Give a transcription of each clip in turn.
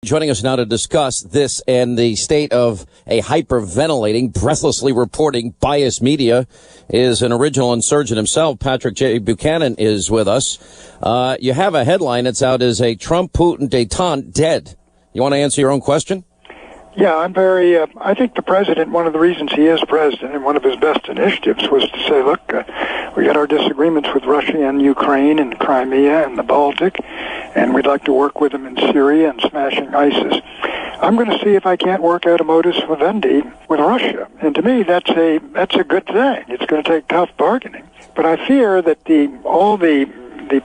Joining us now to discuss this and the state of a hyperventilating, breathlessly reporting biased media is an original insurgent himself. Patrick J. Buchanan is with us. You have a headline that's out as a Trump-Putin détente dead. You want to answer your own question? Yeah, I'm very, I think the president, one of the reasons he is president and one of his best initiatives was to say, look, we got our disagreements with Russia and Ukraine and Crimea and the Baltic, and we'd like to work with them in Syria and smashing ISIS. I'm going to see if I can't work out a modus vivendi with Russia. And to me, that's a good thing. It's going to take tough bargaining. But I fear that all the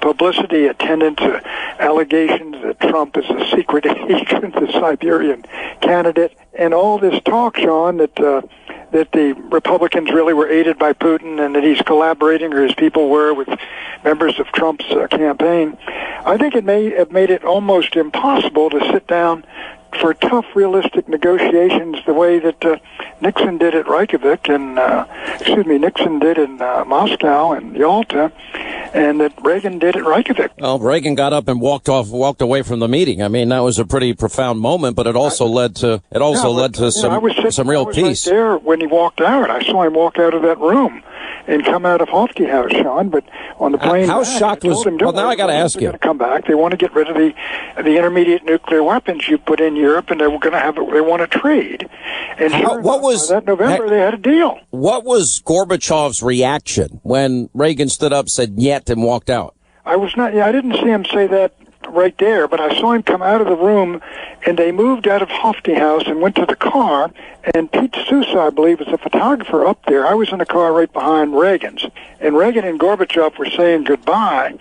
publicity attendant to allegations that Trump is a secret agent, the Siberian candidate, and all this talk, Sean, that the Republicans really were aided by Putin and that he's collaborating, or his people were, with members of Trump's campaign. I think it may have made it almost impossible to sit down for tough, realistic negotiations the way that Nixon did at Reykjavik and Nixon did in Moscow and Yalta, and that Reagan did at Reykjavik. Well, Reagan got up and walked away from the meeting. I mean, that was a pretty profound moment, but it also led to some real peace. Right there when he walked out. I saw him walk out of that room and come out of Hannity House, Sean. But on the plane, how shocked was? Well, now I got to ask you. Going to come back. They want to get rid of the intermediate nuclear weapons you put in Europe, and they were going to have. They want to trade. And that November they had a deal. What was Gorbachev's reaction when Reagan stood up, said "Yet" and walked out? I didn't see him say that right there, but I saw him come out of the room, and they moved out of Hannity House and went to the car, and Pete Sousa, I believe, was the photographer up there. I was in the car right behind Reagan's, and Reagan and Gorbachev were saying goodbye,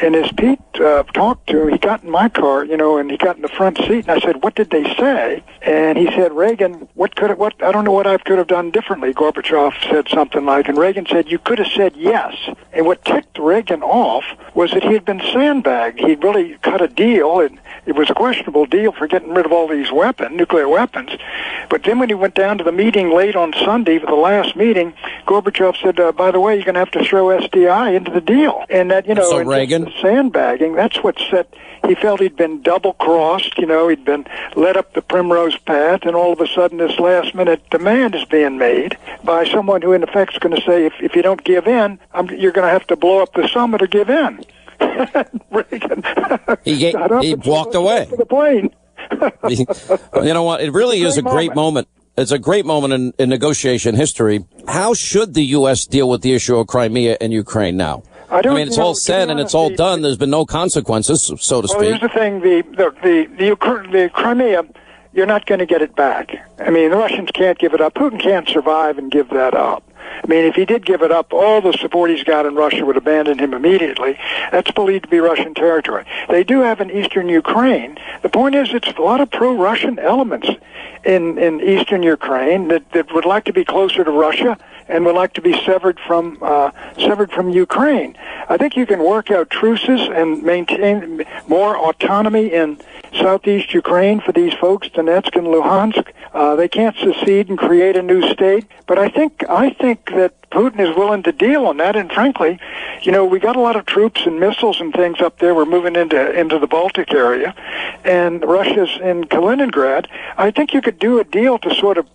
and as Pete talked to him, he got in my car, and he got in the front seat, and I said, what did they say? And he said, Reagan, I don't know what I could have done differently, Gorbachev said something like, and Reagan said, you could have said yes. And what ticked Reagan off was that he had been sandbagged. He'd really cut a deal, and it was a questionable deal for getting rid of all these nuclear weapons. But then when he went down to the meeting late on Sunday for the last meeting, Gorbachev said, by the way, you're going to have to throw SDI into the deal. And that, so Reagan, the sandbagging, that's what set, he felt he'd been double-crossed, he'd been led up the primrose path, and all of a sudden this last-minute demand is being made by someone who in effect is going to say, if you don't give in, you're going to have to blow up the summit or give in. Reagan he walked away. For the plane. You know what? It really is a great moment. It's a great moment in negotiation history. How should the U.S. deal with the issue of Crimea and Ukraine now? I mean, it's all said and it's all done. There's been no consequences, so to speak. Well, here's the thing: the Crimea, you're not going to get it back. I mean, the Russians can't give it up. Putin can't survive and give that up. I mean, if he did give it up, all the support he's got in Russia would abandon him immediately. That's believed to be Russian territory. They do have in eastern Ukraine. The point is, it's a lot of pro-Russian elements in eastern Ukraine that would like to be closer to Russia and would like to be severed from Ukraine. I think you can work out truces and maintain more autonomy in southeast Ukraine for these folks, Donetsk and Luhansk. They can't secede and create a new state, but I think that Putin is willing to deal on that. And frankly, we got a lot of troops and missiles and things up there. We're moving into the Baltic area, and Russia's in Kaliningrad. I think you could do a deal to sort of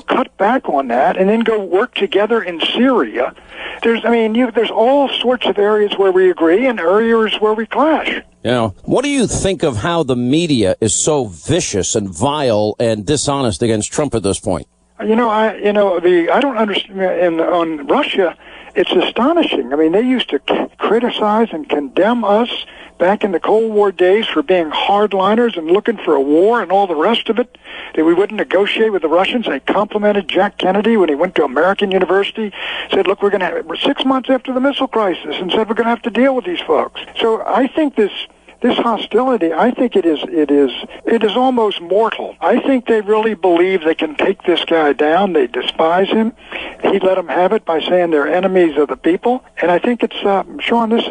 cut back on that and then go work together in Syria. There's all sorts of areas where we agree and areas where we clash. What do you think of how the media is so vicious and vile and dishonest against Trump at this point? I don't understand. On Russia, it's astonishing. I mean, they used to criticize and condemn us back in the Cold War days for being hardliners and looking for a war and all the rest of it, that we wouldn't negotiate with the Russians. They complimented Jack Kennedy when he went to American University, said, look, we're 6 months after the missile crisis, and said we're going to have to deal with these folks. So I think this hostility, I think it is almost mortal. I think they really believe they can take this guy down. They despise him. He let them have it by saying they're enemies of the people. And I think it's, Sean, this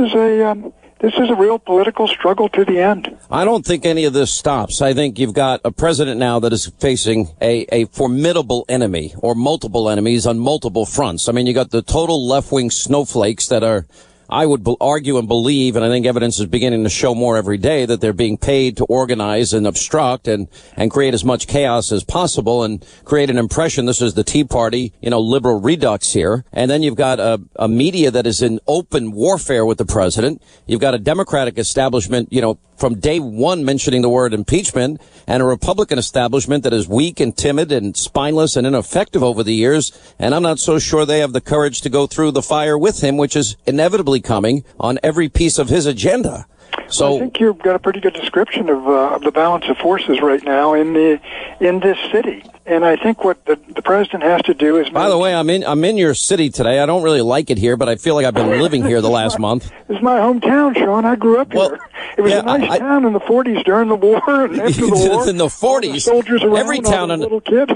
is a real political struggle to the end. I don't think any of this stops. I think you've got a president now that is facing a formidable enemy or multiple enemies on multiple fronts. I mean, you got the total left-wing snowflakes that are I would argue and believe, and I think evidence is beginning to show more every day, that they're being paid to organize and obstruct and create as much chaos as possible and create an impression this is the Tea Party, liberal redux here. And then you've got a media that is in open warfare with the president. You've got a Democratic establishment, from day one mentioning the word impeachment, and a Republican establishment that is weak and timid and spineless and ineffective over the years. And I'm not so sure they have the courage to go through the fire with him, which is inevitably coming on every piece of his agenda. So I think you've got a pretty good description of the balance of forces right now in this city. And I think what the president has to do is... By the way, I'm in your city today. I don't really like it here, but I feel like I've been living here the last month. It's my hometown, Sean. I grew up here. It was a nice town in the 40s during the war and after the war. In the 40s, the soldiers around, every town, a little kid.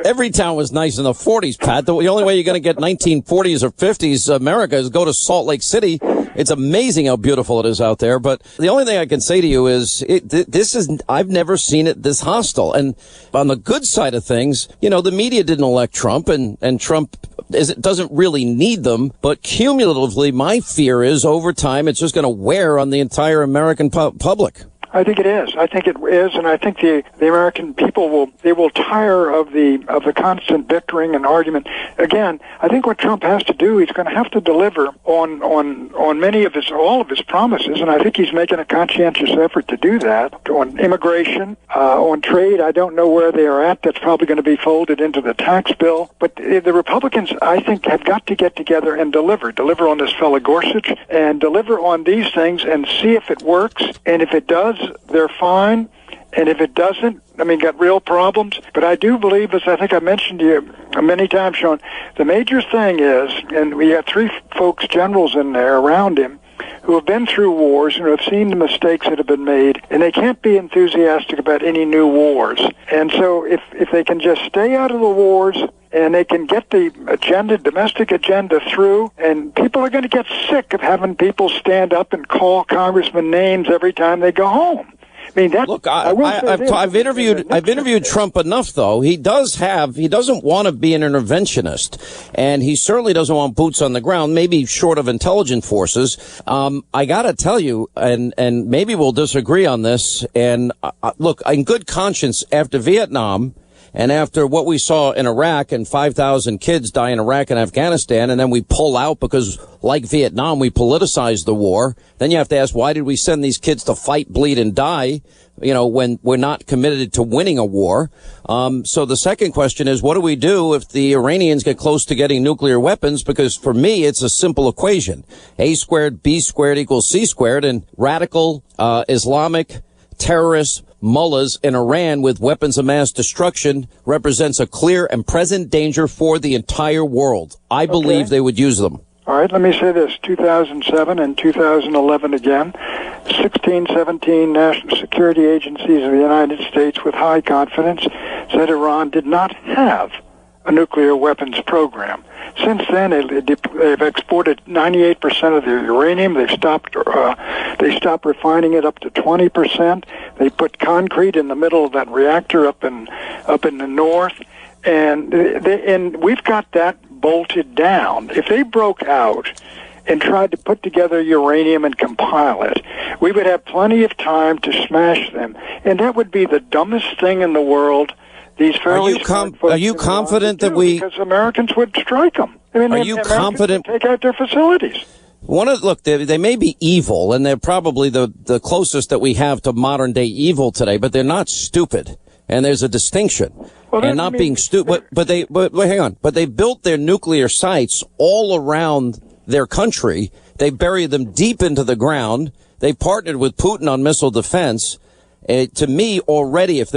Every town was nice in the 40s, Pat. The only way you're going to get 1940s or 50s America is go to Salt Lake City. It's amazing how beautiful it is out there. But the only thing I can say to you is I've never seen it this hostile. And on the good side of things, the media didn't elect Trump and Trump doesn't really need them. But cumulatively, my fear is over time, it's just going to wear on the entire American public. I think it is. I think it is, and I think the American people will tire of the constant bickering and argument. Again, I think what Trump has to do, he's going to have to deliver on all of his promises, and I think he's making a conscientious effort to do that. On immigration, on trade, I don't know where they are at. That's probably going to be folded into the tax bill. But the Republicans, I think, have got to get together and deliver on this fellow Gorsuch, and deliver on these things and see if it works. And if it does, they're fine. And if it doesn't, got real problems. But I do believe, as I think I mentioned to you many times, Sean, the major thing is, and we have three folks, generals in there around him, who have been through wars and have seen the mistakes that have been made, and they can't be enthusiastic about any new wars. And so if they can just stay out of the wars, and they can get the domestic agenda through, and people are going to get sick of having people stand up and call congressmen names every time they go home. Look, I've interviewed Trump enough, though. He doesn't want to be an interventionist, and he certainly doesn't want boots on the ground, maybe short of intelligence forces. I gotta tell you, and maybe we'll disagree on this, and look, in good conscience, after Vietnam, and after what we saw in Iraq and 5,000 kids die in Iraq and Afghanistan, and then we pull out because, like Vietnam, we politicized the war, then you have to ask, why did we send these kids to fight, bleed, and die, when we're not committed to winning a war? So the second question is, what do we do if the Iranians get close to getting nuclear weapons? Because for me, it's a simple equation. A squared, B squared equals C squared, and radical Islamic terrorists, mullahs in Iran with weapons of mass destruction represents a clear and present danger for the entire world. I believe they would use them. All right, let me say this. 2007 and 2011 again, 16, 17 national security agencies of the United States with high confidence said Iran did not have a nuclear weapons program. Since then, they've exported 98% of their uranium. They stopped refining it up to 20%. They put concrete in the middle of that reactor up in the north, and we've got that bolted down. If they broke out and tried to put together uranium and compile it, we would have plenty of time to smash them, and that would be the dumbest thing in the world. These fairly are you confident that because Americans would strike them? Are you confident? Take out their facilities. Look, they may be evil, and they're probably the closest that we have to modern day evil today, but they're not stupid. And there's a distinction. And not being stupid, but hang on. But they built their nuclear sites all around their country. They buried them deep into the ground. They partnered with Putin on missile defense. To me, already, if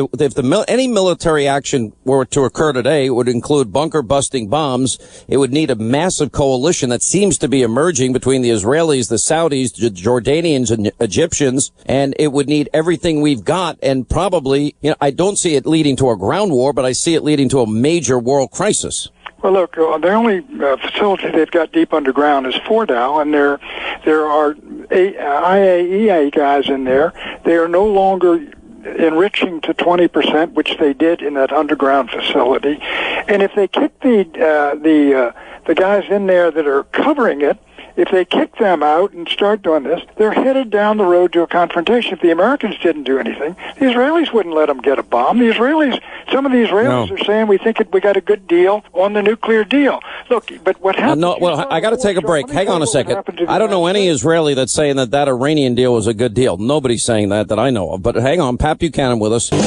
any military action were to occur today, it would include bunker-busting bombs. It would need a massive coalition that seems to be emerging between the Israelis, the Saudis, the Jordanians, and Egyptians, and it would need everything we've got. And probably, I don't see it leading to a ground war, but I see it leading to a major world crisis. Well, look, the only facility they've got deep underground is Fordow, and there are IAEA guys in there. They are no longer enriching to 20%, which they did in that underground facility. And if they kick the guys in there that are covering it if they kick them out and start doing this, they're headed down the road to a confrontation. If the Americans didn't do anything, the Israelis wouldn't let them get a bomb. Some of the Israelis are saying we got a good deal on the nuclear deal. Look, but what happened? I got to take a break. Hang on a second. I don't know any Israeli that's saying that Iranian deal was a good deal. Nobody's saying that I know of. But hang on, Pat Buchanan with us. All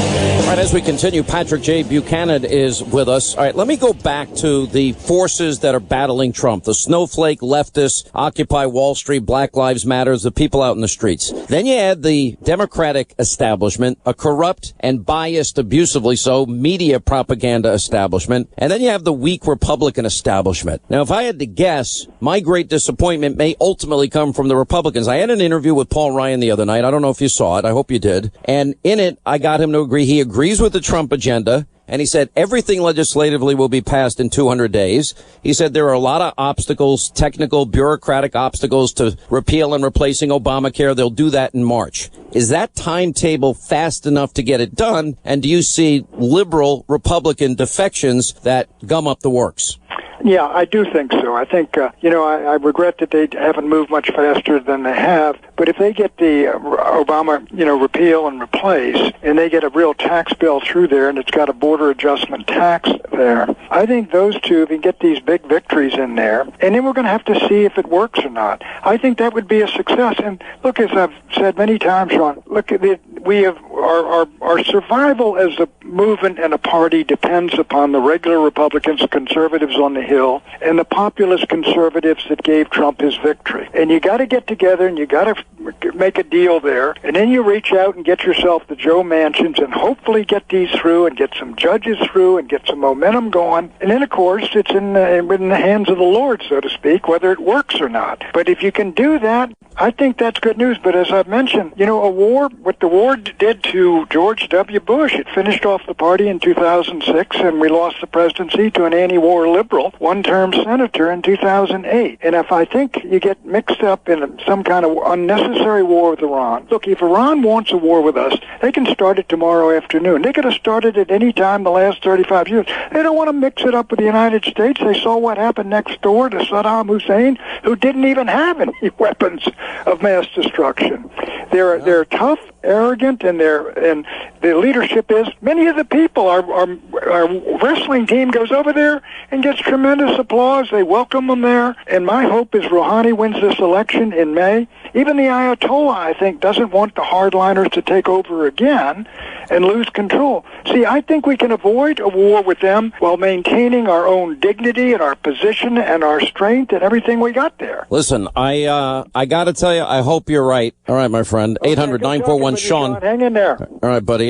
right, as we continue, Patrick J. Buchanan is with us. All right, let me go back to the forces that are battling Trump, the snowflake leftists, Occupy Wall Street, Black Lives Matters, the people out in the streets. Then you add the Democratic establishment, a corrupt and biased, abusively so, media propaganda establishment, and then you have the weak Republican establishment. Now, if I had to guess, my great disappointment may ultimately come from the Republicans. I had an interview with Paul Ryan the other night. I don't know if you saw it. I hope you did. And in it, I got him to agree. He agrees with the Trump agenda. And he said everything legislatively will be passed in 200 days. He said there are a lot of obstacles, technical, bureaucratic obstacles to repeal and replacing Obamacare. They'll do that in March. Is that timetable fast enough to get it done? And do you see liberal Republican defections that gum up the works? Yeah, I do think so. I think, I regret that they haven't moved much faster than they have. But if they get the Obama, repeal and replace, and they get a real tax bill through there, and it's got a border adjustment tax there, I think those two, if you get these big victories in there, and then we're going to have to see if it works or not. I think that would be a success. And look, as I've said many times, Sean, look, our survival as a movement and a party depends upon the regular Republicans, conservatives on the Hill, and the populist conservatives that gave Trump his victory. And you got to get together and you got to make a deal there, and then you reach out and get yourself the Joe Manchins and hopefully get these through and get some judges through and get some momentum going. And then, of course, it's in the hands of the Lord, so to speak, whether it works or not. But if you can do that, I think that's good news. But as I've mentioned, what the war did to George W. Bush, it finished off the party in 2006, and we lost the presidency to an anti-war liberal, one-term senator in 2008. And if I think you get mixed up in some kind of unnecessary war with Iran, look, if Iran wants a war with us, they can start it tomorrow afternoon. They could have started it any time the last 35 years. They don't want to mix it up with the United States. They saw what happened next door to Saddam Hussein, who didn't even have any weapons of mass destruction. They're tough, arrogant, and the leadership is. Many of the people, our wrestling team goes over there and gets tremendous applause. They welcome them there. And my hope is Rouhani wins this election in May. Even the Ayatollah, I think, doesn't want the hardliners to take over again and lose control. See, I think we can avoid a war with them while maintaining our own dignity and our position and our strength and everything we got there. Listen, I got to tell you, I hope you're right. All right, my friend. 800-941-SEAN. Hang in there. All right, buddy.